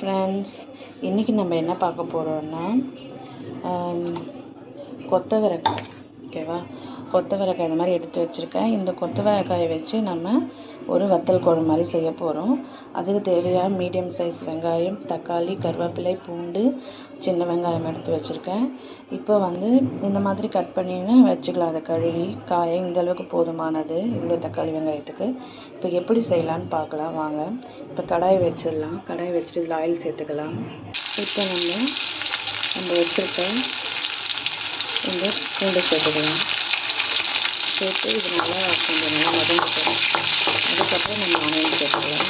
Friends, இன்றைக்கி நம்ம என்ன பார்க்க போகிறோன்னா கொத்தவரங்காய். ஓகேவா? கொத்தவரங்காய் இந்த மாதிரி எடுத்து வச்சுருக்கேன். இந்த கொத்தவரங்காயை வச்சு நம்ம ஒரு வத்தல் குழம்பு மாதிரி செய்ய போகிறோம். அதுக்கு தேவையான மீடியம் சைஸ் வெங்காயம், தக்காளி, கருவேப்பிலை, பூண்டு, சின்ன வெங்காயம் எடுத்து வச்சுருக்கேன். இப்போ இந்த மாதிரி கட் பண்ணின்னு வச்சுக்கலாம். அதை கழுவி காய இந்த அளவுக்கு போதுமானது, இவ்வளோ தக்காளி வெங்காயத்துக்கு. இப்போ எப்படி செய்யலான்னு பார்க்கலாம் வாங்க. இப்போ கடாயை வச்சிடலாம். கடாயை வச்சுட்டு இதில் ஆயில் சேர்த்துக்கலாம். இப்போ நம்ம வச்சுருக்க இந்த பூண்டு சேர்த்துக்கலாம். சேர்த்து இது நல்லா கொஞ்சம் நல்லா வதங்கிக்கலாம். அதுக்கப்புறம் நம்ம ஆனியன் சேர்த்துக்கலாம்.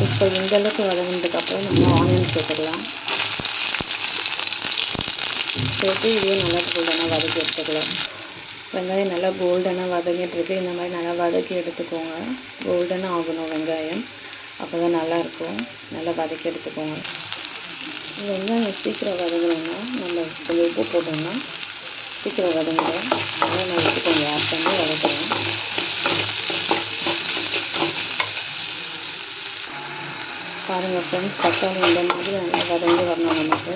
இப்போ இந்த அளவுக்கு வதங்கினதுக்கப்புறம் நம்ம ஆனியன் சேர்த்துக்கலாம். சேர்த்து இதையும் நல்லா கோல்டனாக வதக்கி எடுத்துக்கலாம். வெங்காயம் நல்லா கோல்டனாக வதங்கிட்டுருக்கு. இந்த மாதிரி நல்லா வதக்கி எடுத்துக்கோங்க. கோல்டனாக ஆகணும் வெங்காயம், அப்போ தான் நல்லாயிருக்கும். நல்லா வதக்கி எடுத்துக்கோங்க. வெங்காயம் சீக்கிரம் வதங்கணும்னா நம்ம கொஞ்சம் உப்பு போட்டோம்னா சீக்கிரம் வதங்கிடும். அதனால் நான் உப்பு கொஞ்சம் ஆட் பண்ணி வதக்குறேன். பாருங்கள் ஃப்ரெண்ட்ஸ், தக்காளி இந்த மாதிரி நல்லா வதங்கி வரணும். நமக்கு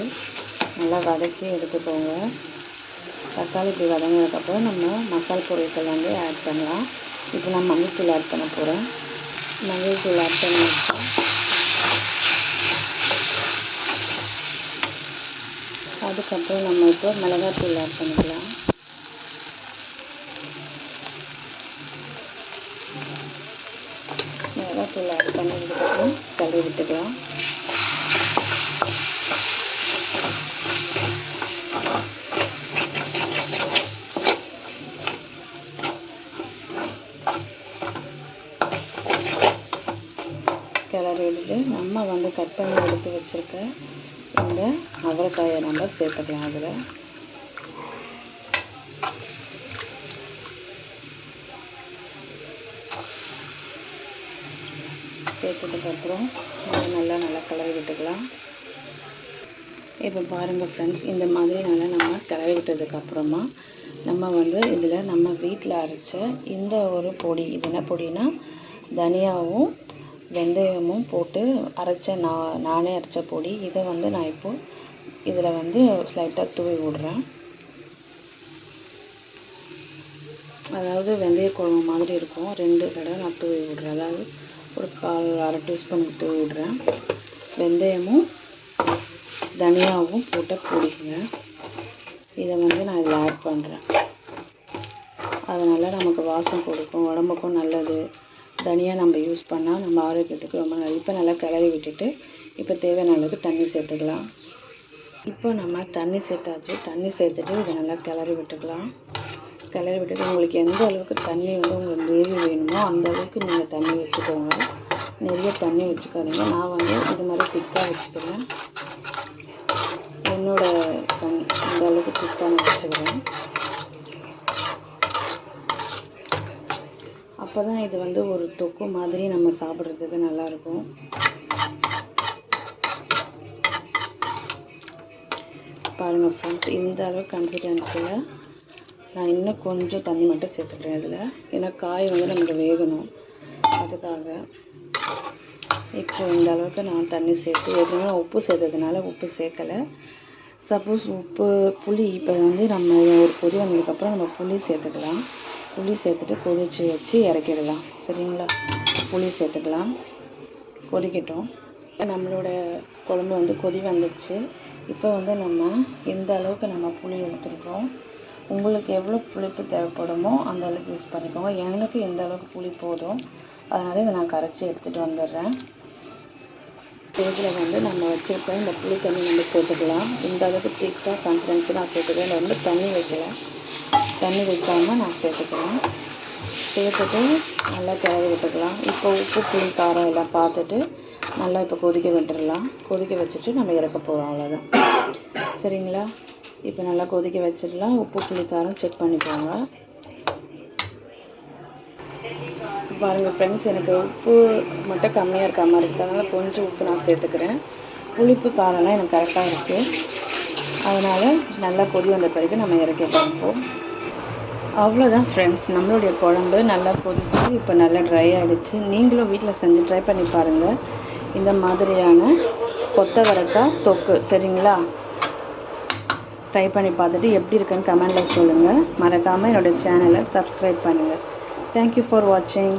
நல்லா வதக்கி எடுத்துக்கோங்க. தக்காளி இப்படி வதங்கினதுக்கப்புறம் நம்ம மசாலா பொருட்கள் ஆட் பண்ணலாம். இப்போ நான் மஞ்சள்தூள் ஆட் பண்ண போகிறேன். மஞ்சள்தூள் ஆட் பண்ணி அதுக்கப்புறம் நம்ம இப்போ மிளகாத்தூள் ஆட் பண்ணிக்கலாம். மிளகாத்தூள் ஆட் பண்ணதுக்கப்புறம் கழுவி விட்டுக்கலாம். கிளறி விட்டுட்டு நம்ம கட் பண்ணி எடுத்து வச்சுருக்க இந்த அவரைக்காயை நம்ம சேர்த்துக்கலாம். அதில் சேர்த்ததுக்கப்புறம் நல்லா கிளறி விட்டுக்கலாம். இப்போ பாருங்கள் ஃப்ரெண்ட்ஸ், இந்த மாதிரி நம்ம கிளறி விட்டதுக்கப்புறமா நம்ம இதில் நம்ம வீட்டில் அரைச்ச இந்த ஒரு பொடி, இது என்ன பொடினா தனியாவும் வெந்தயமும் போட்டு அரைச்ச நானே அரைச்ச பொடி. இதை நான் இப்போது இதில் ஸ்லைட்டாக தூவி விடுறேன். அதாவது வெந்தய குழம்பு மாதிரி இருக்கும். 2 தடவை நான் தூவி விடுறேன். அதாவது ஒரு அரை டீஸ்பூன் தூவி விடுறேன். வெந்தயமும் தனியாவும் போட்ட பொடிங்க. இதை நான் இதில் ஆட் பண்ணுறேன். அதனால் நமக்கு வாசம் கொடுக்கும், உடம்புக்கும் நல்லது. தனியாக நம்ம யூஸ் பண்ணால் நம்ம ஆரோக்கியத்துக்கு ரொம்ப நல்லது. இப்போ நல்லா கிளறி விட்டுட்டு இப்போ தேவையான அளவுக்கு தண்ணி சேர்த்துக்கலாம். இப்போ நம்ம தண்ணி சேர்த்தாச்சு. தண்ணி சேர்த்துட்டு இதை நல்லா கிளறி விட்டுக்கலாம். கிளறி விட்டுட்டு உங்களுக்கு எந்த அளவுக்கு தண்ணி உங்களுக்கு கிரேவி வேணுமோ அந்த அளவுக்கு நீங்கள் தண்ணி வச்சுக்கோங்க. நிறைய தண்ணி வச்சுக்காதீங்க. நான் இது மாதிரி திக்காக வச்சுக்கிறேன். என்னோட இந்த அளவுக்கு திக்காக வச்சுக்கிறேன். அப்போ தான் இது ஒரு தொக்கு மாதிரி நம்ம சாப்பிட்றதுக்கு நல்லாயிருக்கும். பாருங்கள் ஃப்ரெண்ட்ஸ், இந்த அளவுக்கு கன்சிஸ்டன்சியில் நான் இன்னும் கொஞ்சம் தண்ணி மட்டும் சேர்த்துக்கிறேன் இதில். ஏன்னா காய் நமக்கு வேகணும், அதுக்காக. இப்போ இந்த அளவுக்கு நான் தண்ணி சேர்த்து ஏற்கனவே உப்பு சேர்த்ததுனால உப்பு சேர்க்கலை. சப்போஸ் புளி இப்போ நம்ம ஒரு கொதி வந்ததுக்கப்புறம் நம்ம புளி சேர்த்துக்கலாம். புளி சேர்த்துட்டு கொதிச்சு வச்சு இறக்கிடலாம். சரிங்களா? புளி சேர்த்துக்கலாம். கொதிக்கட்டும். நம்மளோட குழம்பு கொதி வந்துடுச்சு. இப்போ நம்ம இந்த அளவுக்கு நம்ம புளி எடுத்துருக்கோம். உங்களுக்கு எவ்வளோ புளிப்பு தேவைப்படுமோ அந்த அளவுக்கு யூஸ் பண்ணிக்கோங்க. எனக்கு இந்த அளவுக்கு புளி போதும். அதனால் இதை நான் கரைச்சி எடுத்துகிட்டு வந்துடுறேன். இதில் நம்ம வச்சுருக்க இந்த புளி தண்ணி நம்ம சேர்த்துக்கலாம். இந்த அளவுக்கு திக்காக கன்சிஸ்டன்சி நான் சேர்த்துக்கிறேன். இதில் தண்ணி வைக்கலை, தண்ணி வைக்காமல் நான் சேர்த்துக்கிறேன். சேர்த்துட்டு நல்லா கிளறி விட்டுக்கலாம். இப்போ உப்பு புளி காரம் எல்லாம் பார்த்துட்டு நல்லா இப்போ கொதிக்க விட்டுடலாம். கொதிக்க வச்சுட்டு நம்ம இறக்க போகிறோம். அவ்வளோதான். சரிங்களா? இப்போ நல்லா கொதிக்க வச்சிடலாம். உப்பு புளி காரம் செக் பண்ணிக்கோங்க. பாருங்கள் ஃப்ரெண்ட்ஸ், எனக்கு உப்பு மட்டும் கம்மியாக இருக்க மாதிரி இருக்கிறதுனால கொஞ்சம் உப்பு நான் சேர்த்துக்கிறேன். புளிப்பு காரம்லாம் எனக்கு கரெக்டாக இருக்குது. அதனால் நல்லா கொதி வந்த பிறகு நம்ம இறக்கிடலாம். அவ்வளோதான் ஃப்ரெண்ட்ஸ், நம்மளுடைய குழம்பு நல்லா கொதிச்சு இப்போ நல்லா ட்ரை ஆகிடுச்சு. நீங்களும் வீட்டில் செஞ்சு ட்ரை பண்ணி பாருங்கள். இந்த மாதிரியான கொத்தவரக்காய் தொக்கு சரிங்களா? ட்ரை பண்ணி பார்த்துட்டு எப்படி இருக்குன்னு கமெண்டில் சொல்லுங்கள். மறக்காமல் என்னோடய சேனலை சப்ஸ்கிரைப் பண்ணுங்கள். தேங்க்யூ ஃபார் வாட்சிங்.